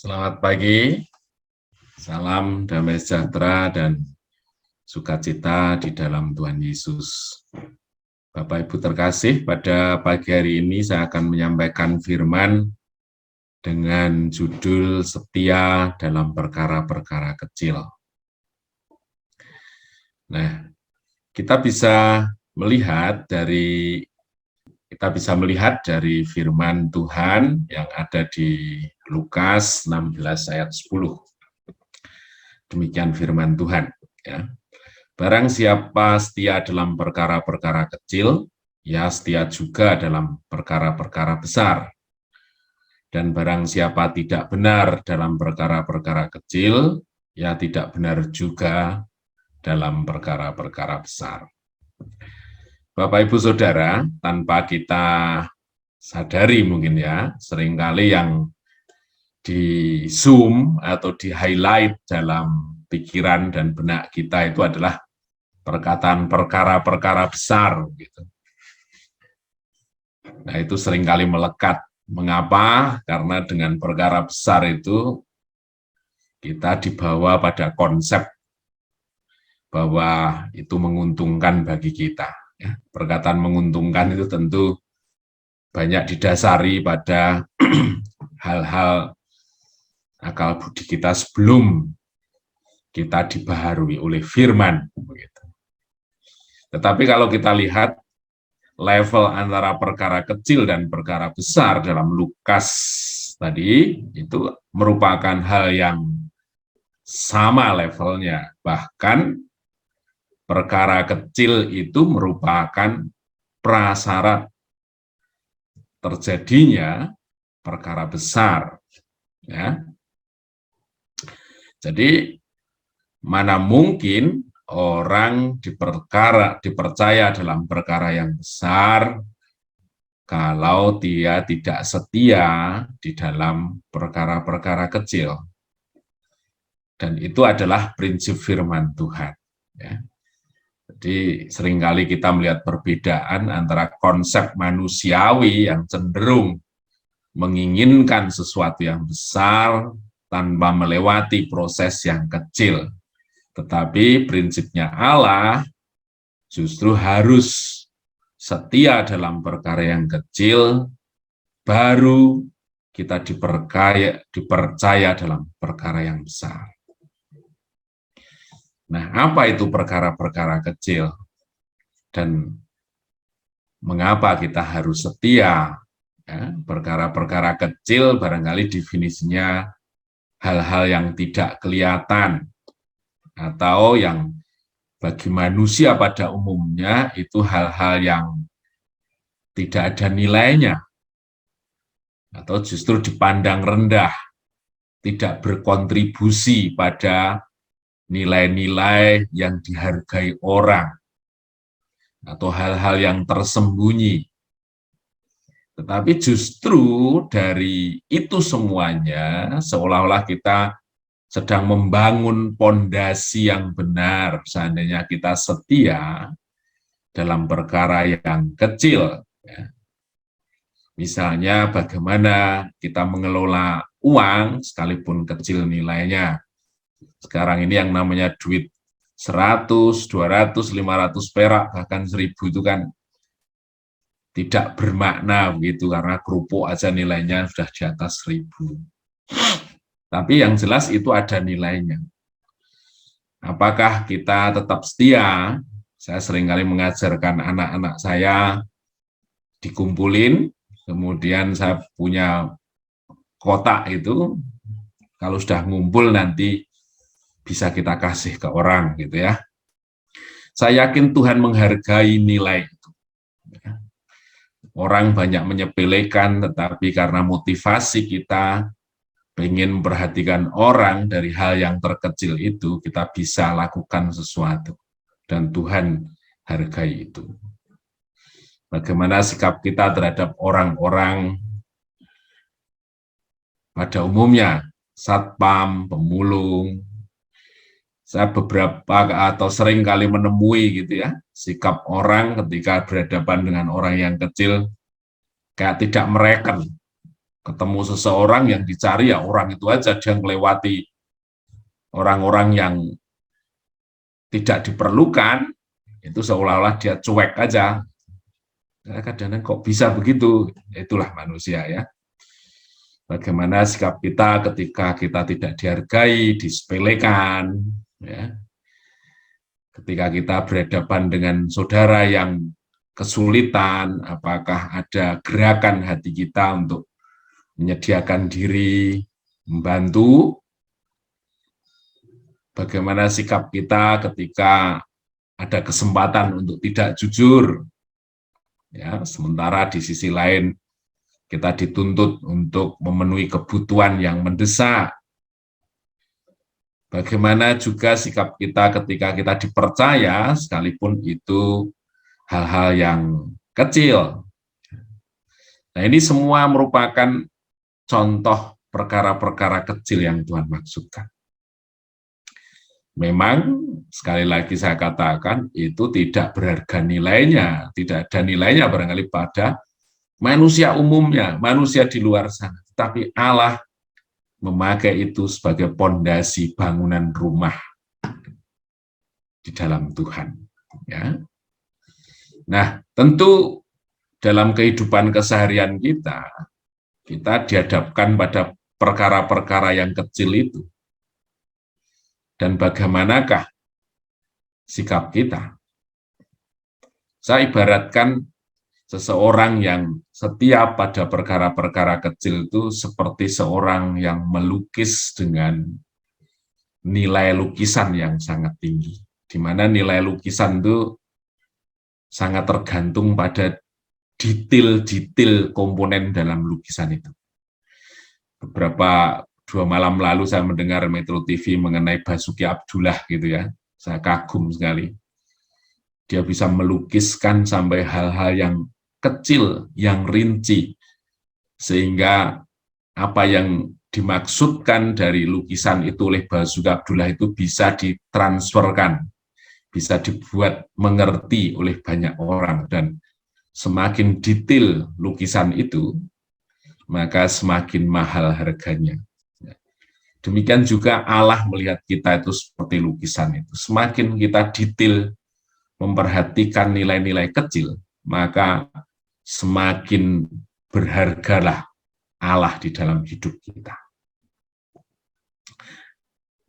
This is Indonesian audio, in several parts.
Selamat pagi, salam damai sejahtera dan sukacita di dalam Tuhan Yesus. Bapak Ibu terkasih, pada pagi hari ini saya akan menyampaikan firman dengan judul setia dalam perkara-perkara kecil. Nah, kita bisa melihat dari firman Tuhan yang ada di Lukas 16 ayat 10. Demikian firman Tuhan, ya. Barang siapa setia dalam perkara-perkara kecil, ya setia juga dalam perkara-perkara besar. Dan barang siapa tidak benar dalam perkara-perkara kecil, ya tidak benar juga dalam perkara-perkara besar. Bapak Ibu Saudara, tanpa kita sadari mungkin ya, seringkali yang di zoom atau di highlight dalam pikiran dan benak kita itu adalah perkataan perkara-perkara besar gitu. Nah, itu seringkali melekat. Mengapa? Karena dengan perkara besar itu kita dibawa pada konsep bahwa itu menguntungkan bagi kita. Ya, perkataan menguntungkan itu tentu banyak didasari pada hal-hal akal budi kita sebelum kita dibaharui oleh firman. Begitu. Tetapi kalau kita lihat level antara perkara kecil dan perkara besar dalam Lukas tadi, itu merupakan hal yang sama levelnya. Bahkan perkara kecil itu merupakan prasyarat terjadinya perkara besar. Ya. Jadi, mana mungkin orang dipercaya dalam perkara yang besar kalau dia tidak setia di dalam perkara-perkara kecil. Dan itu adalah prinsip firman Tuhan. Ya. Jadi seringkali kita melihat perbedaan antara konsep manusiawi yang cenderung menginginkan sesuatu yang besar tanpa melewati proses yang kecil. Tetapi prinsipnya Allah justru harus setia dalam perkara yang kecil, baru kita dipercaya dalam perkara yang besar. Nah, apa itu perkara-perkara kecil? Dan mengapa kita harus setia? Ya, perkara-perkara kecil barangkali definisinya hal-hal yang tidak kelihatan, atau yang bagi manusia pada umumnya itu hal-hal yang tidak ada nilainya, atau justru dipandang rendah, tidak berkontribusi pada nilai-nilai yang dihargai orang, atau hal-hal yang tersembunyi. Tetapi justru dari itu semuanya, seolah-olah kita sedang membangun pondasi yang benar, seandainya kita setia dalam perkara yang kecil. Ya. Misalnya bagaimana kita mengelola uang, sekalipun kecil nilainya. Sekarang ini yang namanya duit 100, 200, 500 perak, bahkan 1000 itu kan tidak bermakna begitu, karena kerupuk aja nilainya sudah di atas 1000. Tapi yang jelas itu ada nilainya. Apakah kita tetap setia? Saya seringkali mengajarkan anak-anak saya dikumpulin, kemudian saya punya kotak itu, kalau sudah ngumpul nanti bisa kita kasih ke orang gitu ya. Saya yakin Tuhan menghargai nilai itu. Orang banyak menyepelekan, tetapi karena motivasi kita ingin memperhatikan orang dari hal yang terkecil itu, kita bisa lakukan sesuatu. Dan Tuhan hargai itu. Bagaimana sikap kita terhadap orang-orang pada umumnya, satpam, pemulung. Saya beberapa atau sering kali menemui gitu ya, sikap orang ketika berhadapan dengan orang yang kecil, kayak tidak mereken. ketemu seseorang yang dicari ya orang itu aja, dia melewati orang-orang yang tidak diperlukan, itu seolah-olah dia cuek aja. Kadang-kadang kok bisa begitu? Itulah manusia ya. Bagaimana sikap kita ketika kita tidak dihargai, disepelekan, ya. Ketika kita berhadapan dengan saudara yang kesulitan, apakah ada gerakan hati kita untuk menyediakan diri, membantu? Bagaimana sikap kita ketika ada kesempatan untuk tidak jujur, ya, sementara di sisi lain kita dituntut untuk memenuhi kebutuhan yang mendesak. Bagaimana juga sikap kita ketika kita dipercaya, sekalipun itu hal-hal yang kecil. Nah, ini semua merupakan contoh perkara-perkara kecil yang Tuhan maksudkan. Memang, sekali lagi saya katakan, itu tidak berharga nilainya, tidak ada nilainya barangkali pada manusia umumnya, manusia di luar sana. Tapi Allah memakai itu sebagai pondasi bangunan rumah di dalam Tuhan. Ya. Nah, tentu dalam kehidupan keseharian kita dihadapkan pada perkara-perkara yang kecil itu. Dan bagaimanakah sikap kita? Saya ibaratkan seseorang yang setia pada perkara-perkara kecil itu seperti seorang yang melukis dengan nilai lukisan yang sangat tinggi, di mana nilai lukisan itu sangat tergantung pada detail-detail komponen dalam lukisan itu. Beberapa 2 malam lalu saya mendengar Metro TV mengenai Basuki Abdullah gitu ya, saya kagum sekali. Dia bisa melukiskan sampai hal-hal yang kecil, yang rinci, sehingga apa yang dimaksudkan dari lukisan itu oleh Basuki Abdullah itu bisa ditransferkan, bisa dibuat mengerti oleh banyak orang, dan semakin detail lukisan itu, maka semakin mahal harganya. Demikian juga Allah melihat kita itu seperti lukisan itu. Semakin kita detail memperhatikan nilai-nilai kecil, maka semakin berhargalah Allah di dalam hidup kita.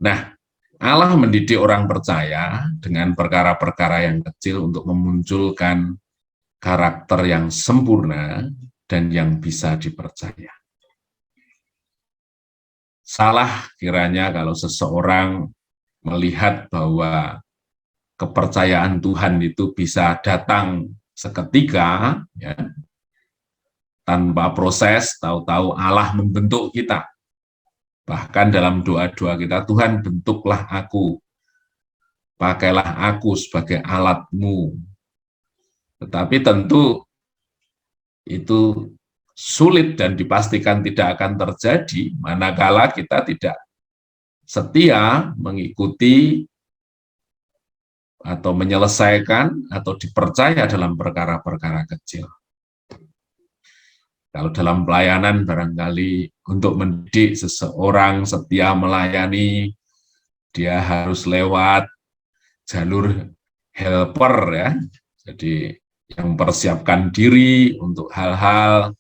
Nah, Allah mendidik orang percaya dengan perkara-perkara yang kecil untuk memunculkan karakter yang sempurna dan yang bisa dipercaya. Salah kiranya kalau seseorang melihat bahwa kepercayaan Tuhan itu bisa datang seketika, ya, tanpa proses, tahu-tahu Allah membentuk kita. Bahkan dalam doa-doa kita, Tuhan bentuklah aku, pakailah aku sebagai alatmu. Tetapi tentu itu sulit dan dipastikan tidak akan terjadi manakala kita tidak setia mengikuti atau menyelesaikan atau dipercaya dalam perkara-perkara kecil. Kalau dalam pelayanan barangkali untuk mendidik seseorang setia melayani, dia harus lewat jalur helper ya. Jadi yang mempersiapkan diri untuk hal-hal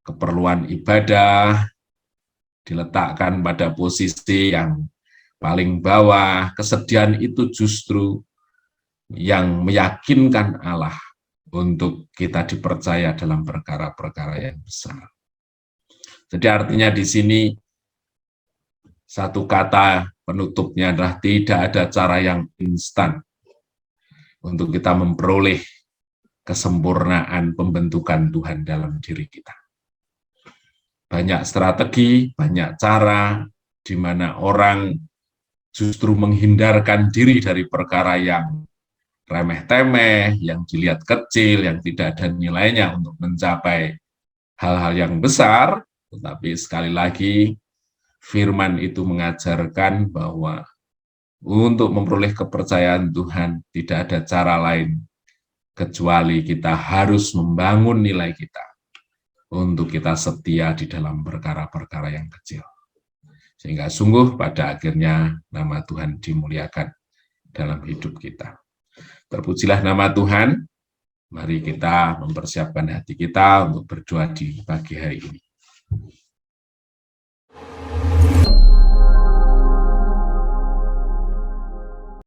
keperluan ibadah, diletakkan pada posisi yang paling bawah. Kesediaan itu justru yang meyakinkan Allah untuk kita dipercaya dalam perkara-perkara yang besar. Jadi artinya di sini satu kata penutupnya adalah tidak ada cara yang instan untuk kita memperoleh kesempurnaan pembentukan Tuhan dalam diri kita. Banyak strategi, banyak cara, di mana orang justru menghindarkan diri dari perkara yang remeh-temeh, yang dilihat kecil, yang tidak ada nilainya untuk mencapai hal-hal yang besar. Tetapi sekali lagi, firman itu mengajarkan bahwa untuk memperoleh kepercayaan Tuhan, tidak ada cara lain kecuali kita harus membangun nilai kita untuk kita setia di dalam perkara-perkara yang kecil. Sehingga sungguh pada akhirnya nama Tuhan dimuliakan dalam hidup kita. Terpujilah nama Tuhan. Mari kita mempersiapkan hati kita untuk berdoa di pagi hari ini.